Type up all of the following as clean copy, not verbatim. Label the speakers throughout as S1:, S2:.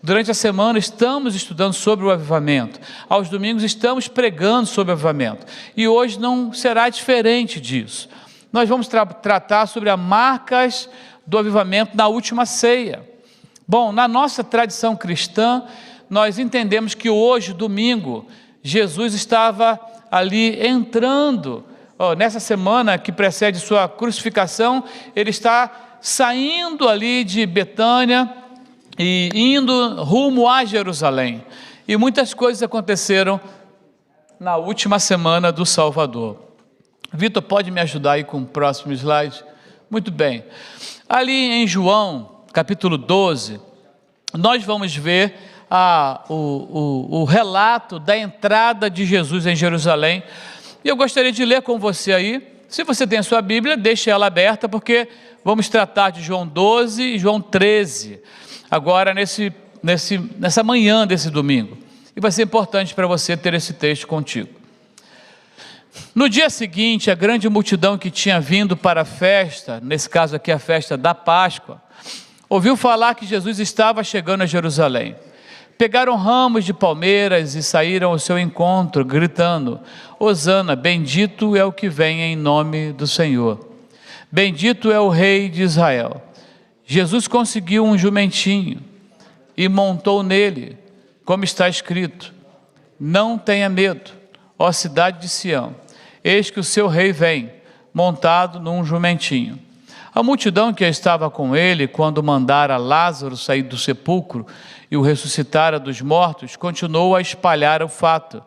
S1: Durante a semana estamos estudando sobre o avivamento. Aos domingos estamos pregando sobre o avivamento. E hoje não será diferente disso. Nós vamos tratar sobre as marcas do avivamento na última ceia. Bom, na nossa tradição cristã, nós entendemos que hoje, domingo, Jesus estava ali entrando, nessa semana que precede sua crucificação, ele está saindo ali de Betânia e indo rumo a Jerusalém. E muitas coisas aconteceram na última semana do Salvador. Vitor, pode me ajudar aí com o próximo slide? Muito bem. Ali em João, capítulo 12, nós vamos ver o relato da entrada de Jesus em Jerusalém. E eu gostaria de ler com você aí. Se você tem a sua Bíblia, deixe ela aberta, porque vamos tratar de João 12 e João 13, agora nessa manhã desse domingo. E vai ser importante para você ter esse texto contigo. No dia seguinte, a grande multidão que tinha vindo para a festa, nesse caso aqui a festa da Páscoa, ouviu falar que Jesus estava chegando a Jerusalém. Pegaram ramos de palmeiras e saíram ao seu encontro, gritando: Hosana, bendito é o que vem em nome do Senhor. Bendito é o Rei de Israel. Jesus conseguiu um jumentinho e montou nele, como está escrito: Não tenha medo, ó cidade de Sião, eis que o seu rei vem, montado num jumentinho. A multidão que estava com ele, quando mandara Lázaro sair do sepulcro e o ressuscitara dos mortos, continuou a espalhar o fato.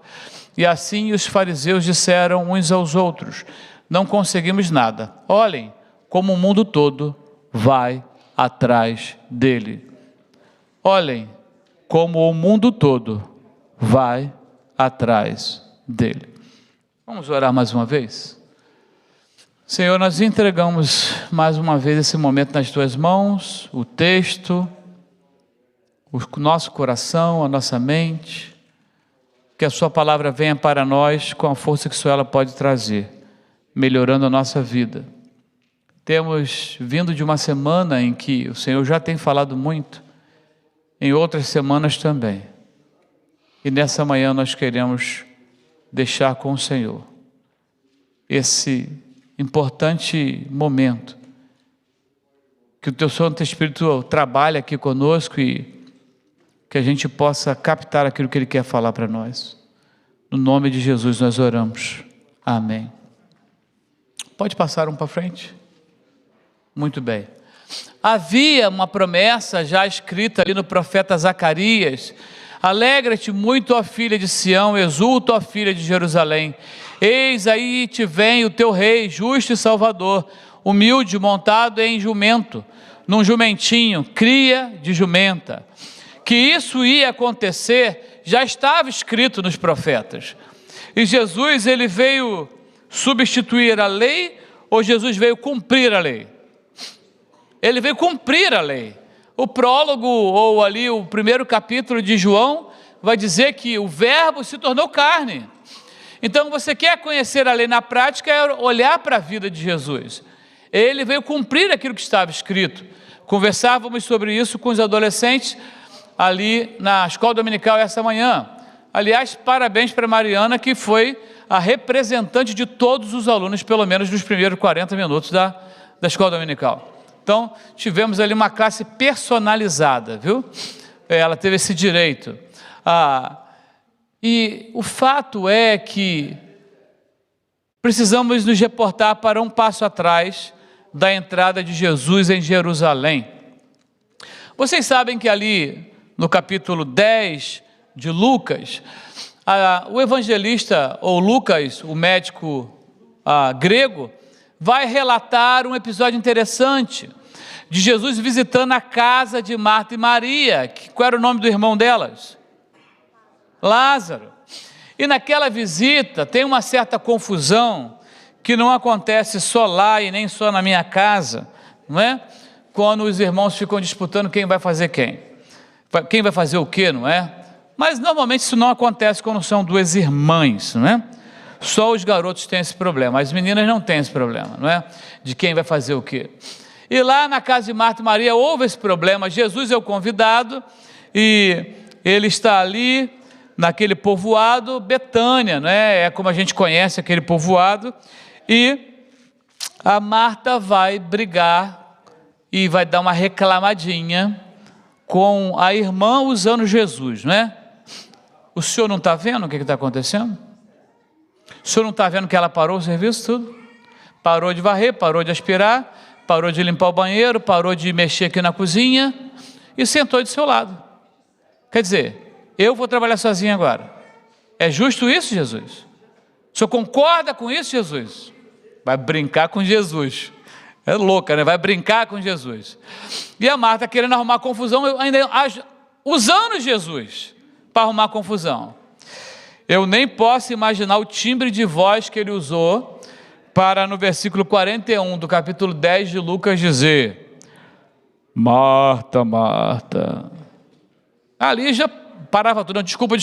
S1: E assim os fariseus disseram uns aos outros: Não conseguimos nada. Olhem como o mundo todo vai atrás dele. Olhem como o mundo todo vai atrás dele. Vamos orar mais uma vez? Senhor, nós entregamos mais uma vez esse momento nas tuas mãos, o texto, o nosso coração, a nossa mente, que a sua palavra venha para nós com a força que só ela pode trazer, melhorando a nossa vida. Temos vindo de uma semana em que o Senhor já tem falado muito, em outras semanas também. E nessa manhã nós queremos deixar com o Senhor esse importante momento, que o teu Santo Espírito trabalhe aqui conosco e que a gente possa captar aquilo que Ele quer falar para nós. No nome de Jesus nós oramos. Amém. Pode passar um para frente? Muito bem. Havia uma promessa já escrita ali no profeta Zacarias: Alegra-te muito, ó filha de Sião, exulta, ó filha de Jerusalém. Eis aí te vem o teu rei, justo e salvador, humilde, montado em jumento, num jumentinho, cria de jumenta. Que isso ia acontecer, já estava escrito nos profetas. E Jesus, ele veio substituir a lei, ou Jesus veio cumprir a lei? Ele veio cumprir a lei. O prólogo, ou ali o primeiro capítulo de João, vai dizer que o verbo se tornou carne. Então, você quer conhecer a lei na prática, é olhar para a vida de Jesus. Ele veio cumprir aquilo que estava escrito. Conversávamos sobre isso com os adolescentes ali na escola dominical essa manhã. Aliás, parabéns para a Mariana, que foi a representante de todos os alunos, pelo menos nos primeiros 40 minutos da escola dominical. Então, tivemos ali uma classe personalizada, viu? Ela teve esse direito. E o fato é que precisamos nos reportar para um passo atrás da entrada de Jesus em Jerusalém. Vocês sabem que ali no capítulo 10 de Lucas, o evangelista, ou Lucas, o médico grego, vai relatar um episódio interessante de Jesus visitando a casa de Marta e Maria. Qual era o nome do irmão delas? Lázaro. E naquela visita tem uma certa confusão que não acontece só lá e nem só na minha casa, não é? Quando os irmãos ficam disputando quem vai fazer quem vai fazer o quê, não é? Mas normalmente isso não acontece quando são duas irmãs, não é? Só os garotos têm esse problema, as meninas não têm esse problema, não é? De quem vai fazer o quê. E lá na casa de Marta e Maria houve esse problema. Jesus é o convidado e ele está ali naquele povoado, Betânia, né? É como a gente conhece aquele povoado, e a Marta vai brigar e vai dar uma reclamadinha com a irmã usando Jesus, né? O senhor não está vendo o que está acontecendo? O senhor não está vendo que ela parou o serviço tudo? Parou de varrer, parou de aspirar, parou de limpar o banheiro, parou de mexer aqui na cozinha e sentou do seu lado. Quer dizer, eu vou trabalhar sozinho agora. É justo isso, Jesus? O senhor concorda com isso, Jesus? Vai brincar com Jesus. É louca, né? Vai brincar com Jesus. E a Marta querendo arrumar confusão, ainda usando Jesus para arrumar confusão. Eu nem posso imaginar o timbre de voz que ele usou para, no versículo 41 do capítulo 10 de Lucas, dizer: Marta, Marta. Ali já parava tudo. Não, desculpa,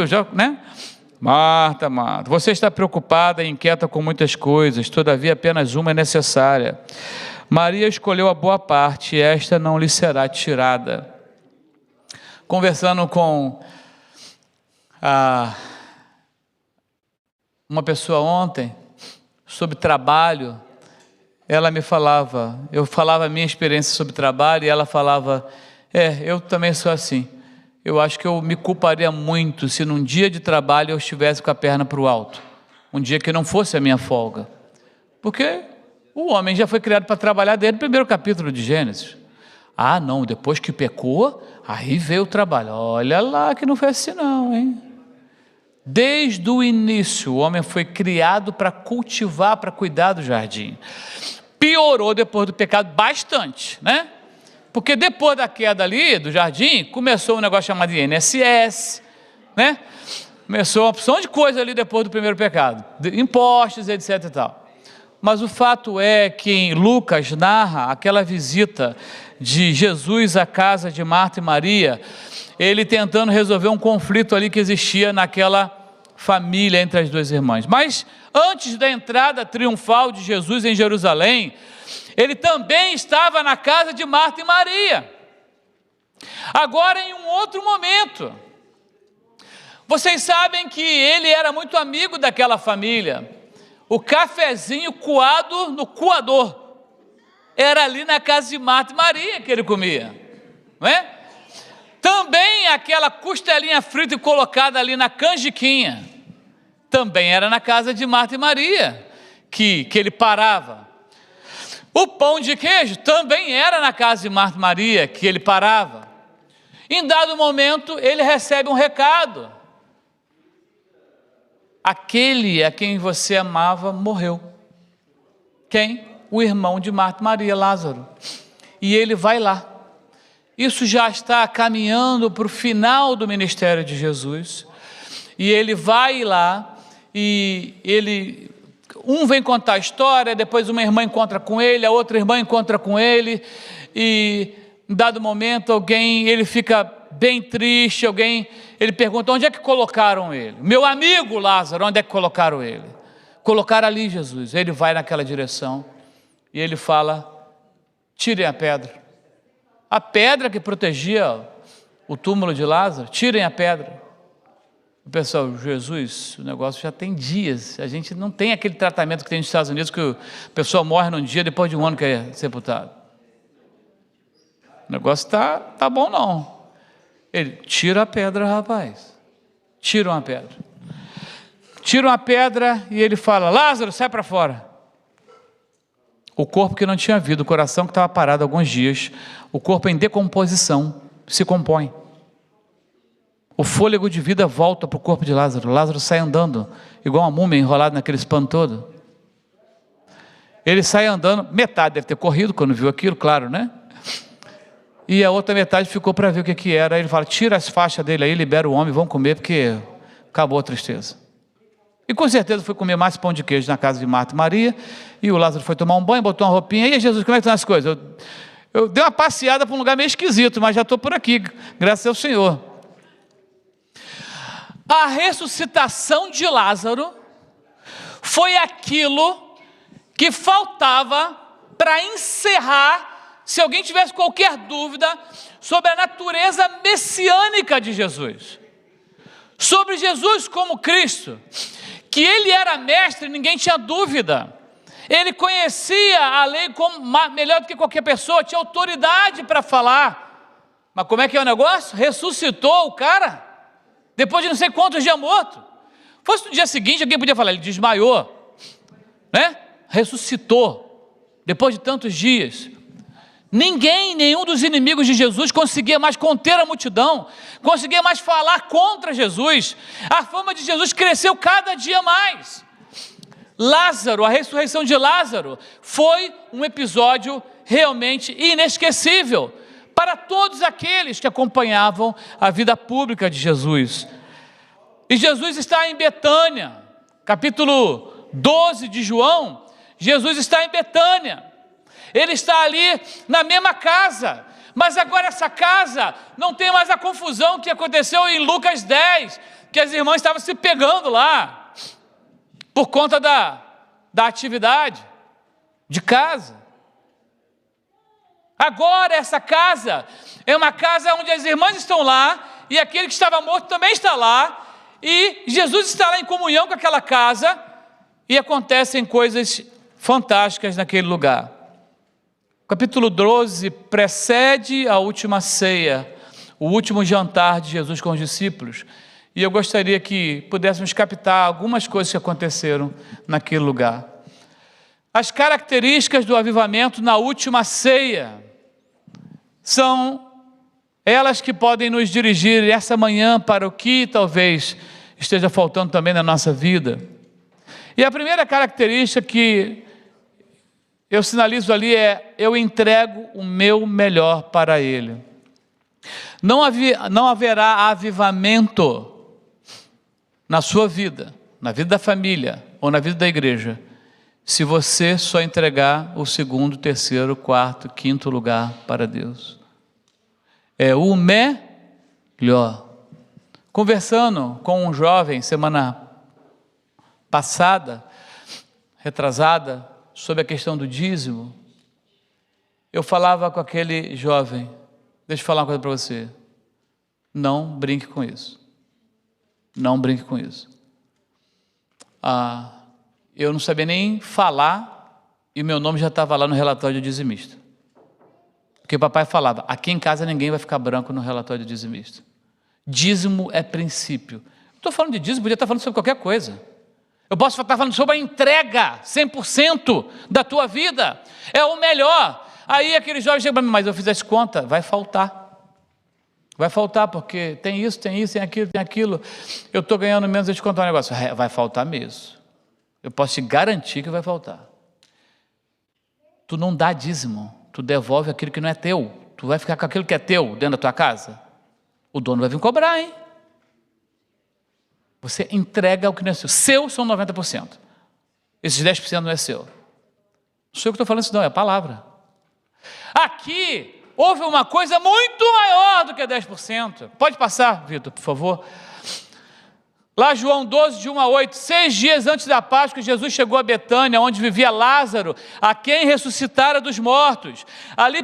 S1: já, né? Marta, Marta, você está preocupada e inquieta com muitas coisas, todavia apenas uma é necessária. Maria escolheu a boa parte, e esta não lhe será tirada. Conversando com uma pessoa ontem, sobre trabalho, ela me falava, eu falava a minha experiência sobre trabalho, e ela falava, eu também sou assim. Eu acho que eu me culparia muito se num dia de trabalho eu estivesse com a perna para o alto, um dia que não fosse a minha folga, porque o homem já foi criado para trabalhar desde o primeiro capítulo de Gênesis. Ah não, depois que pecou, aí veio o trabalho. Olha lá que não foi assim não, hein? Desde o início o homem foi criado para cultivar, para cuidar do jardim. Piorou depois do pecado bastante, né? Porque depois da queda ali do jardim, começou um negócio chamado de INSS, né? Começou uma opção de coisa ali depois do primeiro pecado, impostos, etc e tal. Mas o fato é que em Lucas narra aquela visita de Jesus à casa de Marta e Maria, ele tentando resolver um conflito ali que existia naquela família entre as duas irmãs. Mas antes da entrada triunfal de Jesus em Jerusalém, ele também estava na casa de Marta e Maria. Agora em um outro momento. Vocês sabem que ele era muito amigo daquela família. O cafezinho coado no coador era ali na casa de Marta e Maria que ele comia, não é? Também aquela costelinha frita e colocada ali na canjiquinha, também era na casa de Marta e Maria que ele parava. O pão de queijo também era na casa de Marta e Maria que ele parava. Em dado momento ele recebe um recado: aquele a quem você amava morreu. Quem? O irmão de Marta e Maria, Lázaro. E ele vai lá. Isso já está caminhando para o final do ministério de Jesus. E ele vai lá, e um vem contar a história, depois uma irmã encontra com ele, a outra irmã encontra com ele, e em dado momento ele fica bem triste, ele pergunta, onde é que colocaram ele? Meu amigo Lázaro, onde é que colocaram ele? Colocaram ali, Jesus. Ele vai naquela direção, e ele fala, tirem a pedra. A pedra que protegia o túmulo de Lázaro, tirem a pedra. O pessoal, Jesus, o negócio já tem dias, a gente não tem aquele tratamento que tem nos Estados Unidos, que a pessoa morre num dia, depois de um ano que é sepultado. O negócio tá bom não. Ele, tira a pedra, rapaz. Tiram a pedra. Tiram a pedra e ele fala, Lázaro, sai para fora. O corpo que não tinha vida, o coração que estava parado há alguns dias, o corpo em decomposição, se compõe. O fôlego de vida volta para o corpo de Lázaro. Lázaro sai andando, igual uma múmia enrolada naquele pano todo. Ele sai andando, metade deve ter corrido quando viu aquilo, claro, né? E a outra metade ficou para ver o que era. Aí ele fala, tira as faixas dele aí, libera o homem, vamos comer, porque acabou a tristeza. E com certeza foi comer mais pão de queijo na casa de Marta e Maria, e o Lázaro foi tomar um banho, botou uma roupinha, e aí, Jesus, como é que estão as coisas? Eu dei uma passeada para um lugar meio esquisito, mas já estou por aqui, graças ao Senhor. A ressuscitação de Lázaro foi aquilo que faltava para encerrar se alguém tivesse qualquer dúvida sobre a natureza messiânica de Jesus, sobre Jesus como Cristo, que ele era mestre, ninguém tinha dúvida. Ele conhecia a lei melhor do que qualquer pessoa, tinha autoridade para falar. Mas como é que é o negócio? Ressuscitou o cara, depois de não sei quantos dias morto. Fosse no dia seguinte, alguém podia falar, ele desmaiou, né? Ressuscitou, depois de tantos dias. Nenhum dos inimigos de Jesus conseguia mais conter a multidão, conseguia mais falar contra Jesus. A fama de Jesus cresceu cada dia mais. Lázaro, a ressurreição de Lázaro, foi um episódio realmente inesquecível para todos aqueles que acompanhavam a vida pública de Jesus. E Jesus está em Betânia, capítulo 12 de João, Jesus está em Betânia, ele está ali na mesma casa, mas agora essa casa não tem mais a confusão que aconteceu em Lucas 10, que as irmãs estavam se pegando lá, por conta da atividade de casa. Agora essa casa é uma casa onde as irmãs estão lá, e aquele que estava morto também está lá, e Jesus está lá em comunhão com aquela casa, e acontecem coisas fantásticas naquele lugar. O capítulo 12 precede a última ceia, o último jantar de Jesus com os discípulos, e eu gostaria que pudéssemos captar algumas coisas que aconteceram naquele lugar. As características do avivamento na última ceia são elas que podem nos dirigir essa manhã para o que talvez esteja faltando também na nossa vida. E a primeira característica que eu sinalizo ali é: eu entrego o meu melhor para Ele. Não haverá avivamento na sua vida, na vida da família ou na vida da igreja, se você só entregar o segundo, terceiro, quarto, quinto lugar para Deus. É o melhor. Conversando com um jovem semana passada, retrasada, sobre a questão do dízimo, eu falava com aquele jovem: deixa eu falar uma coisa para você, não brinque com isso. Não brinque com isso. Eu não sabia nem falar e meu nome já estava lá no relatório de dizimista. Porque papai falava: aqui em casa ninguém vai ficar branco no relatório de dizimista. Dízimo é princípio. Estou falando de dízimo, podia estar falando sobre qualquer coisa. Eu posso estar falando sobre a entrega 100% da tua vida. É o melhor. Aí aquele jovem chega para mim: mas eu fiz as contas, vai faltar. Vai faltar, porque tem isso, tem aquilo. Eu estou ganhando menos, deixa eu te contar um negócio. Vai faltar mesmo. Eu posso te garantir que vai faltar. Tu não dá dízimo, tu devolve aquilo que não é teu. Tu vai ficar com aquilo que é teu dentro da tua casa. O dono vai vir cobrar, hein? Você entrega o que não é seu. Seu são 90%. Esses 10% não é seu. Não sou eu que estou falando isso não, é a palavra. Aqui houve uma coisa muito maior do que 10%. Pode passar, Vitor, por favor. Lá João 12, de 1 a 8, 6 dias antes da Páscoa, Jesus chegou a Betânia, onde vivia Lázaro, a quem ressuscitara dos mortos. Ali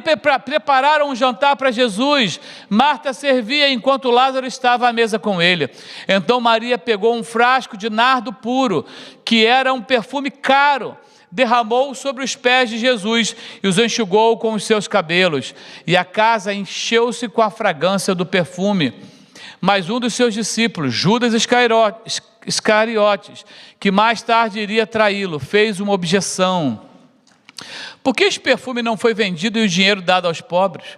S1: prepararam um jantar para Jesus. Marta servia enquanto Lázaro estava à mesa com ele. Então Maria pegou um frasco de nardo puro, que era um perfume caro, derramou sobre os pés de Jesus e os enxugou com os seus cabelos. E a casa encheu-se com a fragrância do perfume. Mas um dos seus discípulos, Judas Iscariotes, que mais tarde iria traí-lo, fez uma objeção: por que esse perfume não foi vendido e o dinheiro dado aos pobres?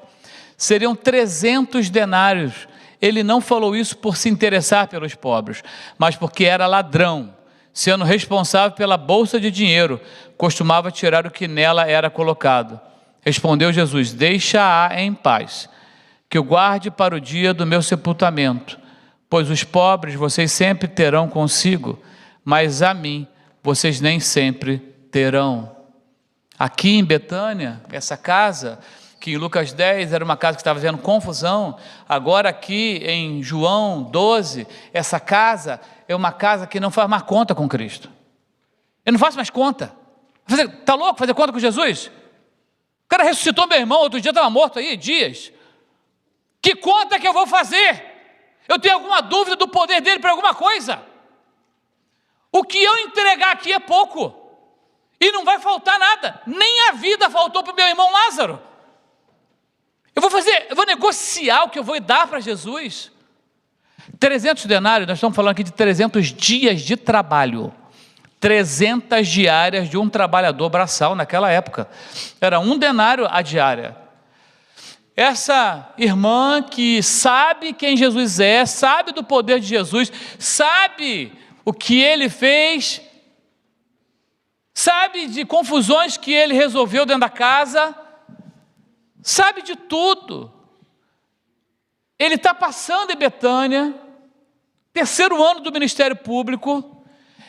S1: Seriam 300 denários. Ele não falou isso por se interessar pelos pobres, mas porque era ladrão. Sendo responsável pela bolsa de dinheiro, costumava tirar o que nela era colocado. Respondeu Jesus: deixa-a em paz, que o guarde para o dia do meu sepultamento, pois os pobres vocês sempre terão consigo, mas a mim vocês nem sempre terão. Aqui em Betânia, essa casa, que em Lucas 10 era uma casa que estava vendo confusão, agora aqui em João 12, essa casa é uma casa que não faz mais conta com Cristo. Eu não faço mais conta. Está louco fazer conta com Jesus? O cara ressuscitou meu irmão, outro dia estava morto aí, dias. Que conta que eu vou fazer? Eu tenho alguma dúvida do poder dele para alguma coisa? O que eu entregar aqui é pouco, e não vai faltar nada, nem a vida faltou para o meu irmão Lázaro. Eu vou negociar o que eu vou dar para Jesus. 300 denários, nós estamos falando aqui de 300 dias de trabalho, 300 diárias de um trabalhador braçal naquela época, era 1 denário a diária. Essa irmã que sabe quem Jesus é, sabe do poder de Jesus, sabe o que ele fez, sabe de confusões que ele resolveu dentro da casa, sabe de tudo. Ele está passando em Betânia, 3º ano do ministério público,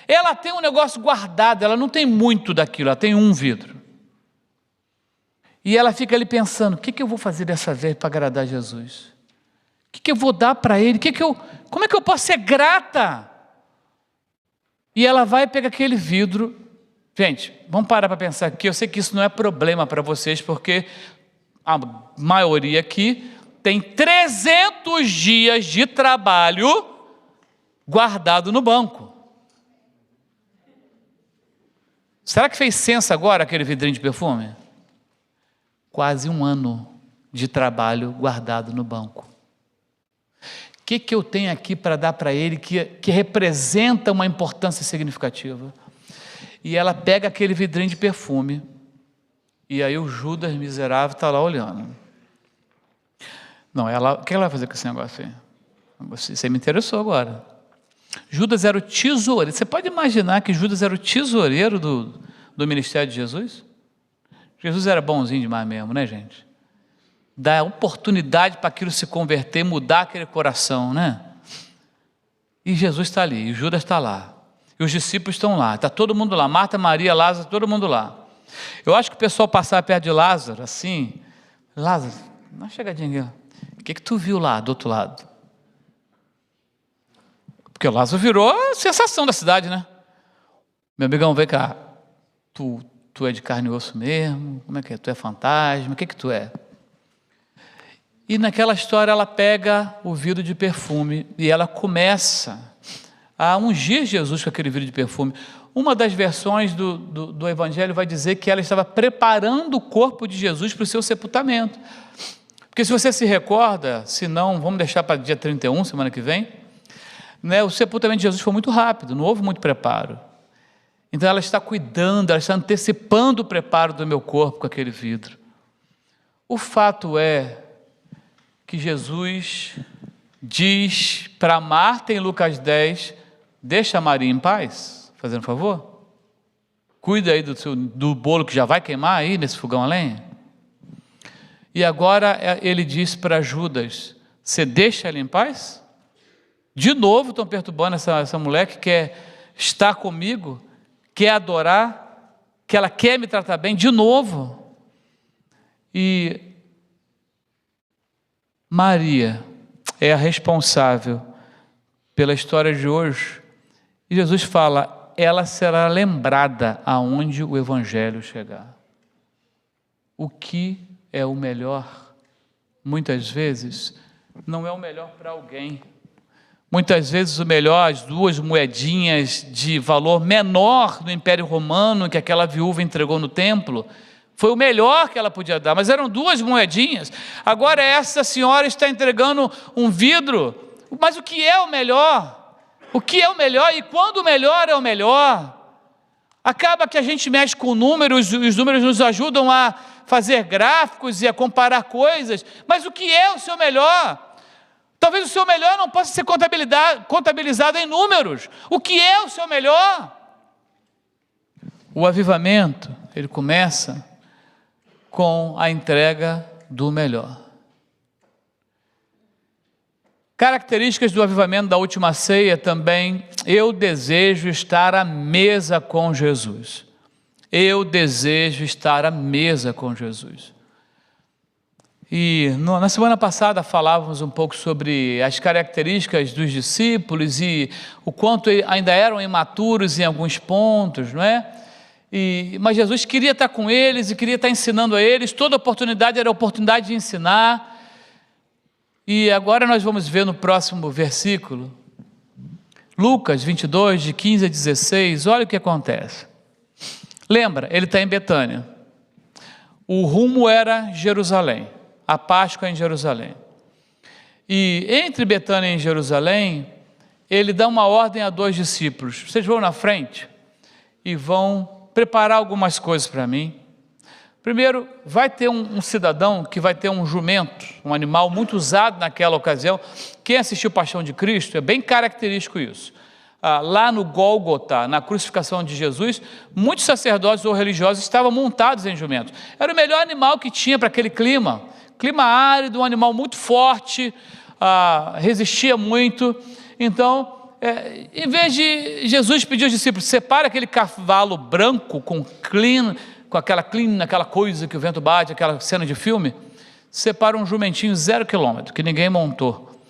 S1: ela tem um negócio guardado, ela não tem muito daquilo, ela tem um vidro. E ela fica ali pensando, o que eu vou fazer dessa vez para agradar Jesus? O que eu vou dar para ele? Como é que eu posso ser grata? E ela vai pegar aquele vidro. Gente, vamos parar para pensar aqui. Eu sei que isso não é problema para vocês, porque a maioria aqui tem 300 dias de trabalho guardado no banco. Será que fez censo agora aquele vidrinho de perfume? Quase 1 ano de trabalho guardado no banco. O que eu tenho aqui para dar para ele que representa uma importância significativa? E ela pega aquele vidrinho de perfume, e aí o Judas miserável está lá olhando. Não, o que ela vai fazer com esse negócio aí? Você me interessou agora. Judas era o tesoureiro. Você pode imaginar que Judas era o tesoureiro do ministério de Jesus? Jesus era bonzinho demais mesmo, né, gente? Dá oportunidade para aquilo se converter, mudar aquele coração, né? E Jesus está ali, e Judas está lá, e os discípulos estão lá, está todo mundo lá, Marta, Maria, Lázaro, todo mundo lá. Eu acho que o pessoal passava perto de Lázaro, assim, Lázaro, dá uma chegadinha aqui, o que tu viu lá do outro lado? Porque o Lázaro virou a sensação da cidade, né? Meu amigão, vem cá, tu é de carne e osso mesmo? Como é que é? Tu é fantasma? O que tu é? E naquela história ela pega o vidro de perfume e ela começa a ungir Jesus com aquele vidro de perfume. Uma das versões do Evangelho vai dizer que ela estava preparando o corpo de Jesus para o seu sepultamento. Porque se você se recorda, se não, vamos deixar para dia 31, semana que vem, né, o sepultamento de Jesus foi muito rápido, não houve muito preparo. Então ela está cuidando, ela está antecipando o preparo do meu corpo com aquele vidro. O fato é que Jesus diz para Marta em Lucas 10, deixa a Maria em paz, fazendo um favor. Cuida aí do bolo que já vai queimar aí nesse fogão a lenha. E agora ele diz para Judas, você deixa ela em paz? De novo estão perturbando essa mulher que quer estar comigo, quer adorar, que ela quer me tratar bem, de novo. E Maria é a responsável pela história de hoje. E Jesus fala, ela será lembrada aonde o Evangelho chegar. O que é o melhor, muitas vezes, não é o melhor para alguém. Muitas vezes o melhor, as 2 moedinhas de valor menor do Império Romano que aquela viúva entregou no templo, foi o melhor que ela podia dar, mas eram 2 moedinhas. Agora essa senhora está entregando um vidro, mas o que é o melhor? O que é o melhor e quando o melhor é o melhor? Acaba que a gente mexe com números, os números nos ajudam a fazer gráficos e a comparar coisas, mas o que é o seu melhor? Talvez o seu melhor não possa ser contabilizado em números. O que é o seu melhor? O avivamento, ele começa com a entrega do melhor. Características do avivamento da última ceia também, eu desejo estar à mesa com Jesus. Eu desejo estar à mesa com Jesus. E na semana passada falávamos um pouco sobre as características dos discípulos e o quanto ainda eram imaturos em alguns pontos, não é? mas Jesus queria estar com eles e queria estar ensinando a eles. Toda oportunidade era a oportunidade de ensinar. E agora nós vamos ver no próximo versículo, Lucas 22, de 15 a 16, olha o que acontece. Lembra, ele está em Betânia. O rumo era Jerusalém, a Páscoa em Jerusalém. E entre Betânia e Jerusalém, ele dá uma ordem a 2 discípulos. Vocês vão na frente e vão preparar algumas coisas para mim. Primeiro, vai ter um cidadão que vai ter um jumento, um animal muito usado naquela ocasião. Quem assistiu Paixão de Cristo, é bem característico isso. Lá no Gólgota, na crucificação de Jesus, muitos sacerdotes ou religiosos estavam montados em jumentos. Era o melhor animal que tinha para aquele clima árido, um animal muito forte, resistia muito. Então, em vez de Jesus pedir aos discípulos, separa aquele cavalo branco com aquela coisa que o vento bate, aquela cena de filme, separa um jumentinho 0 quilômetro, que ninguém montou.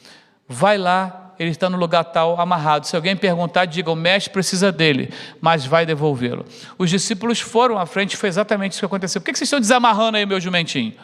S1: Vai lá, ele está no lugar tal, amarrado. Se alguém perguntar, diga, o mestre precisa dele, mas vai devolvê-lo. Os discípulos foram à frente, foi exatamente isso que aconteceu. Por que vocês estão desamarrando aí meu jumentinho?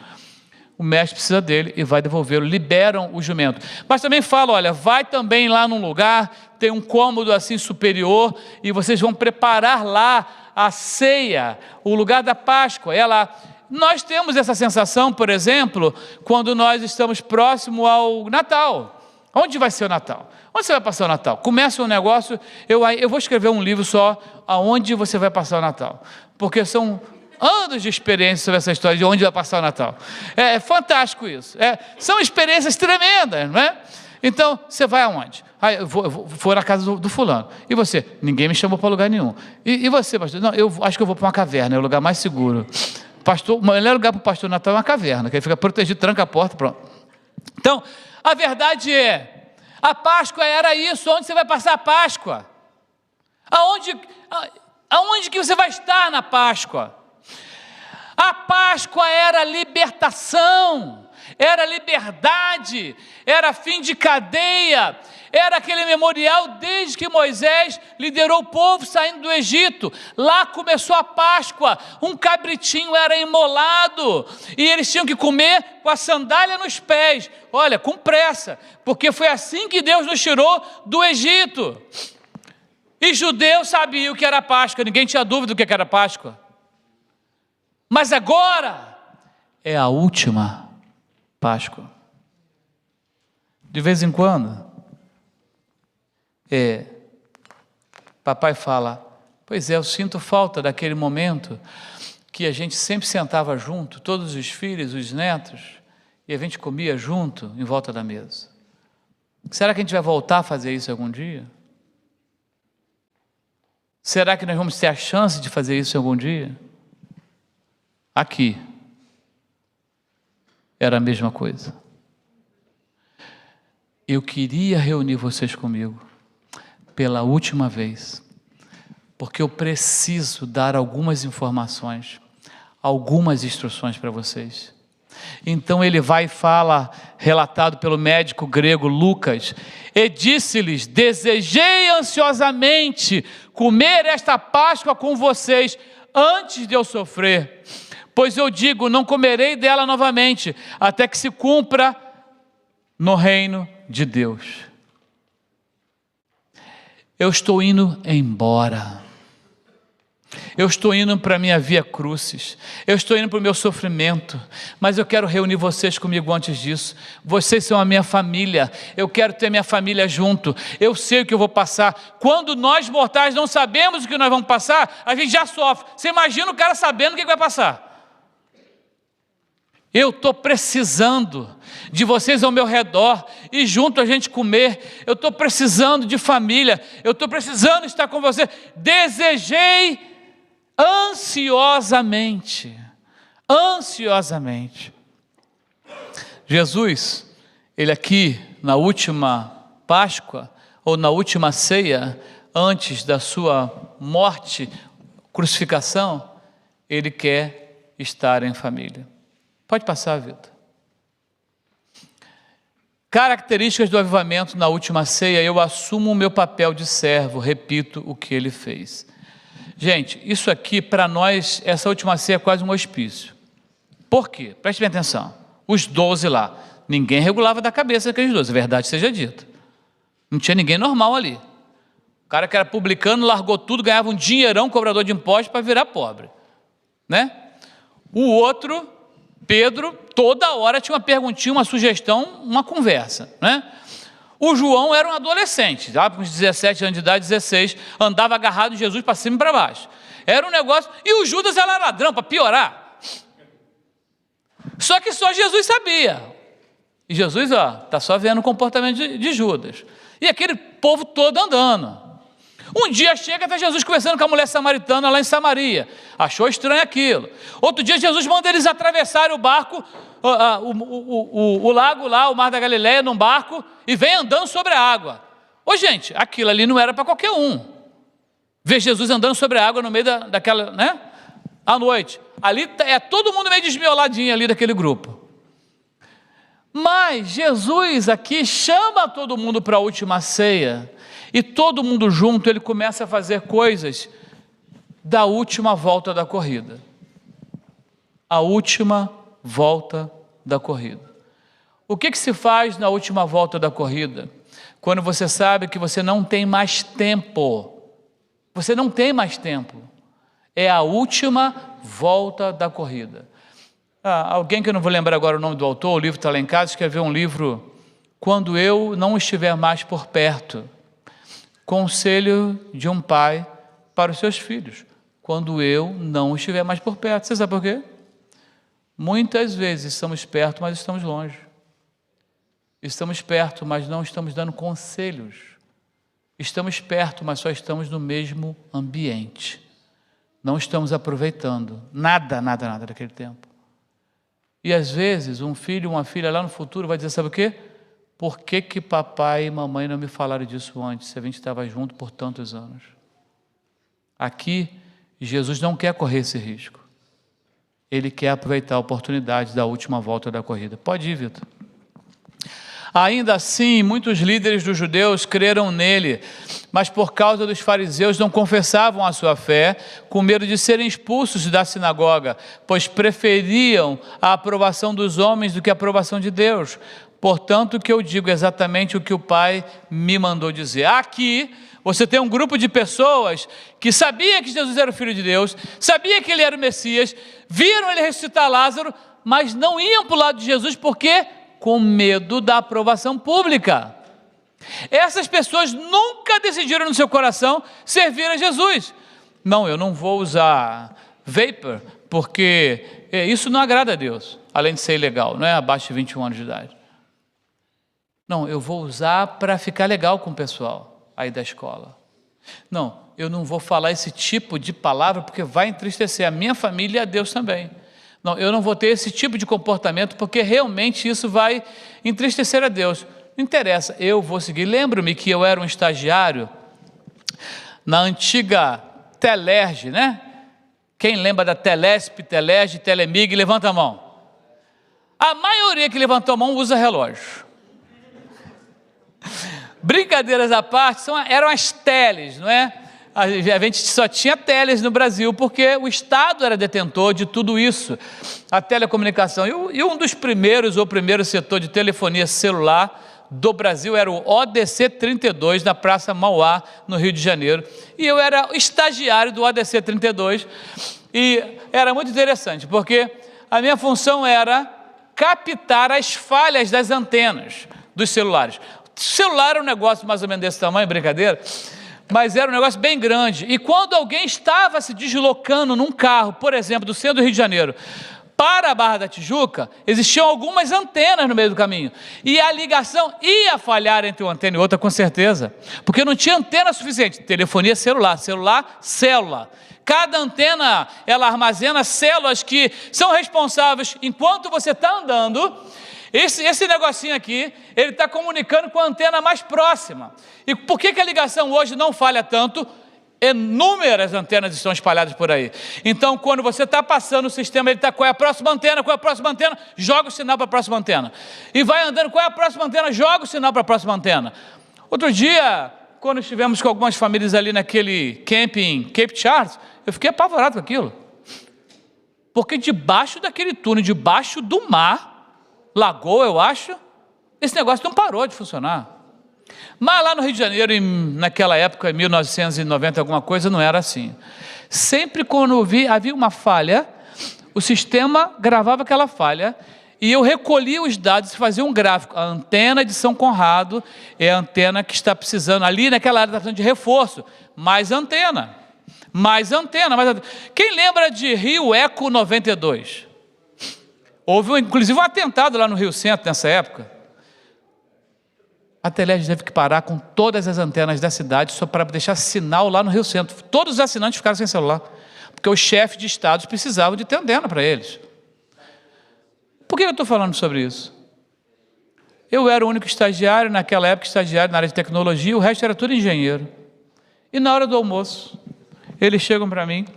S1: O mestre precisa dele e vai devolvê-lo. Liberam o jumento. Mas também fala, olha, vai também lá num lugar, tem um cômodo assim superior, e vocês vão preparar lá a ceia, o lugar da Páscoa, é lá. Nós temos essa sensação, por exemplo, quando nós estamos próximo ao Natal. Onde vai ser o Natal? Onde você vai passar o Natal? Começa um negócio, eu vou escrever um livro só, aonde você vai passar o Natal, porque são anos de experiência sobre essa história de onde vai passar o Natal. É fantástico isso, são experiências tremendas, não é? Então, você vai aonde? Eu vou na casa do fulano. E você? Ninguém me chamou para lugar nenhum. E você, pastor? Não, eu acho que eu vou para uma caverna, é o lugar mais seguro. Pastor, o melhor lugar para o pastor Natal é uma caverna, que ele fica protegido, tranca a porta, pronto. Então, a verdade é, a Páscoa era isso. Onde você vai passar a Páscoa? Aonde que você vai estar na Páscoa? A Páscoa era libertação, era liberdade, era fim de cadeia, era aquele memorial desde que Moisés liderou o povo saindo do Egito. Lá começou a Páscoa, um cabritinho era imolado, e eles tinham que comer com a sandália nos pés, olha, com pressa, porque foi assim que Deus nos tirou do Egito. E judeus sabiam o que era Páscoa, ninguém tinha dúvida do que era Páscoa. Mas agora é a última Páscoa. De vez em quando, papai fala, pois é, eu sinto falta daquele momento que a gente sempre sentava junto, todos os filhos, os netos, e a gente comia junto em volta da mesa. Será que a gente vai voltar a fazer isso algum dia? Será que nós vamos ter a chance de fazer isso algum dia? Aqui era a mesma coisa. Eu queria reunir vocês comigo pela última vez, porque eu preciso dar algumas informações, algumas instruções para vocês. Então ele vai e fala, relatado pelo médico grego Lucas, e disse-lhes, desejei ansiosamente comer esta Páscoa com vocês antes de eu sofrer. Pois eu digo, não comerei dela novamente, até que se cumpra no reino de Deus. Eu estou indo embora. Eu estou indo para a minha via crucis. Eu estou indo para o meu sofrimento. Mas eu quero reunir vocês comigo antes disso. Vocês são a minha família. Eu quero ter minha família junto. Eu sei o que eu vou passar. Quando nós mortais não sabemos o que nós vamos passar, a gente já sofre. Você imagina o cara sabendo o que vai passar. Eu estou precisando de vocês ao meu redor e junto a gente comer. Eu estou precisando de família. Eu estou precisando estar com você. Desejei ansiosamente. Jesus, ele aqui na última Páscoa ou na última ceia, antes da sua morte, crucificação, ele quer estar em família. Pode passar, Vitor. Características do avivamento na última ceia, eu assumo o meu papel de servo, repito o que ele fez. Gente, isso aqui para nós, essa última ceia é quase um hospício. Por quê? Preste bem atenção. Os 12 lá, ninguém regulava da cabeça aqueles 12, a verdade seja dita. Não tinha ninguém normal ali. O cara que era publicano largou tudo, ganhava um dinheirão, cobrador de impostos, para virar pobre, né? O outro, Pedro, toda hora tinha uma perguntinha, uma sugestão, uma conversa, né? O João era um adolescente, já com uns 17 anos de idade, 16, andava agarrado em Jesus para cima e para baixo. Era um negócio, e o Judas era ladrão, para piorar. Só que só Jesus sabia. E Jesus, está só vendo o comportamento de Judas. E aquele povo todo andando. Um dia chega até Jesus conversando com a mulher samaritana lá em Samaria. Achou estranho aquilo. Outro dia Jesus manda eles atravessarem o barco, o lago lá, o mar da Galileia, num barco, e vem andando sobre a água. Ô gente, aquilo ali não era para qualquer um. Ver Jesus andando sobre a água no meio daquela, né? À noite. Ali é todo mundo meio desmioladinho ali daquele grupo. Mas Jesus aqui chama todo mundo para a última ceia. E todo mundo junto, ele começa a fazer coisas da última volta da corrida. A última volta da corrida. O que se faz na última volta da corrida? Quando você sabe que você não tem mais tempo. Você não tem mais tempo. É a última volta da corrida. Alguém que eu não vou lembrar agora o nome do autor, o livro está lá em casa, escreveu um livro, Quando Eu Não Estiver Mais por Perto. Conselho de um pai para os seus filhos. Quando eu não estiver mais por perto. Você sabe por quê? Muitas vezes estamos perto, mas estamos longe. Estamos perto, mas não estamos dando conselhos. Estamos perto, mas só estamos no mesmo ambiente. Não estamos aproveitando nada daquele tempo. E às vezes um filho, uma filha lá no futuro vai dizer, sabe o quê? Por que papai e mamãe não me falaram disso antes, se a gente estava junto por tantos anos? Aqui, Jesus não quer correr esse risco. Ele quer aproveitar a oportunidade da última volta da corrida. Pode ir, Vitor. Ainda assim, muitos líderes dos judeus creram nele, mas por causa dos fariseus não confessavam a sua fé, com medo de serem expulsos da sinagoga, pois preferiam a aprovação dos homens do que a aprovação de Deus. Portanto, o que eu digo é exatamente o que o Pai me mandou dizer. Aqui, você tem um grupo de pessoas que sabia que Jesus era o Filho de Deus, sabia que ele era o Messias, viram ele ressuscitar Lázaro, mas não iam para o lado de Jesus, porque com medo da aprovação pública. Essas pessoas nunca decidiram no seu coração servir a Jesus. Não, eu não vou usar vapor, porque isso não agrada a Deus, além de ser ilegal, não é abaixo de 21 anos de idade. Não, eu vou usar para ficar legal com o pessoal aí da escola. Não, eu não vou falar esse tipo de palavra porque vai entristecer a minha família e a Deus também. Não, eu não vou ter esse tipo de comportamento porque realmente isso vai entristecer a Deus. Não interessa, eu vou seguir. Lembro-me que eu era um estagiário na antiga Telerge, né? Quem lembra da Telesp, Telerge, Telemig, levanta a mão. A maioria que levantou a mão usa relógio. Brincadeiras à parte, eram as teles, não é? A gente só tinha teles no Brasil, porque o Estado era detentor de tudo isso, a telecomunicação. E um dos primeiros, ou primeiro setor de telefonia celular do Brasil era o ODC 32, na Praça Mauá, no Rio de Janeiro. E eu era estagiário do ODC 32, e era muito interessante, porque a minha função era captar as falhas das antenas dos celulares. O celular era um negócio mais ou menos desse tamanho, brincadeira, mas era um negócio bem grande. E quando alguém estava se deslocando num carro, por exemplo, do centro do Rio de Janeiro, para a Barra da Tijuca, existiam algumas antenas no meio do caminho. E a ligação ia falhar entre uma antena e outra, com certeza, porque não tinha antena suficiente. Telefonia celular, célula. Cada antena, ela armazena células que são responsáveis, enquanto você está andando, esse negocinho aqui, ele está comunicando com a antena mais próxima. E por que a ligação hoje não falha tanto? Inúmeras antenas estão espalhadas por aí. Então, quando você está passando o sistema, ele está, qual é a próxima antena, joga o sinal para a próxima antena. E vai andando, qual é a próxima antena, joga o sinal para a próxima antena. Outro dia, quando estivemos com algumas famílias ali naquele camping Cape Charles, eu fiquei apavorado com aquilo. Porque debaixo daquele túnel, debaixo do mar, lagoa, eu acho, esse negócio não parou de funcionar. Mas lá no Rio de Janeiro, naquela época, em 1990, alguma coisa, não era assim. Sempre quando havia uma falha, o sistema gravava aquela falha e eu recolhia os dados e fazia um gráfico. A antena de São Conrado é a antena que está precisando, ali naquela área está precisando de reforço. Mais antena. Quem lembra de Rio Eco 92? Houve, inclusive, um atentado lá no Rio Centro, nessa época. A Telege teve que parar com todas as antenas da cidade só para deixar sinal lá no Rio Centro. Todos os assinantes ficaram sem celular, porque os chefes de estados precisavam de ter antena para eles. Por que eu estou falando sobre isso? Eu era o único estagiário, naquela época, estagiário na área de tecnologia, o resto era tudo engenheiro. E na hora do almoço, eles chegam para mim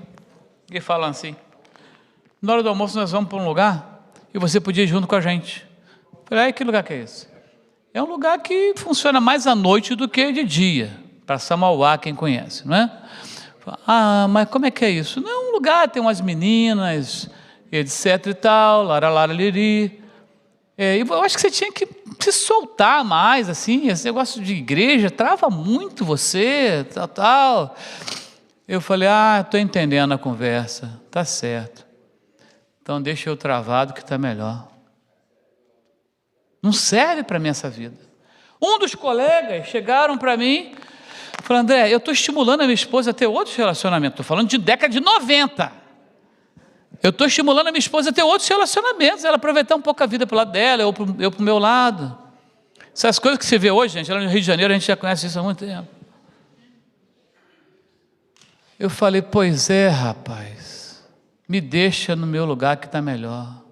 S1: e falam assim: na hora do almoço nós vamos para um lugar e você podia ir junto com a gente. Eu falei: que lugar que é esse? É um lugar que funciona mais à noite do que de dia, para Samauá, quem conhece, não é? Mas como é que é isso? Não, é um lugar, tem umas meninas, etc e tal, laralari. Eu acho que você tinha que se soltar mais, assim, esse negócio de igreja trava muito você, tal. Eu falei: estou entendendo a conversa, tá certo. Então deixa eu travado que está melhor. Não serve para mim essa vida. Um dos colegas chegaram para mim e falaram: André, eu estou estimulando a minha esposa a ter outros relacionamentos. Estou falando de década de 90. Eu estou estimulando a minha esposa a ter outros relacionamentos, ela aproveitar um pouco a vida para o lado dela, eu para o meu lado. Essas coisas que você vê hoje, gente, lá no Rio de Janeiro, a gente já conhece isso há muito tempo. Eu falei: pois é, rapaz, me deixa no meu lugar que está melhor.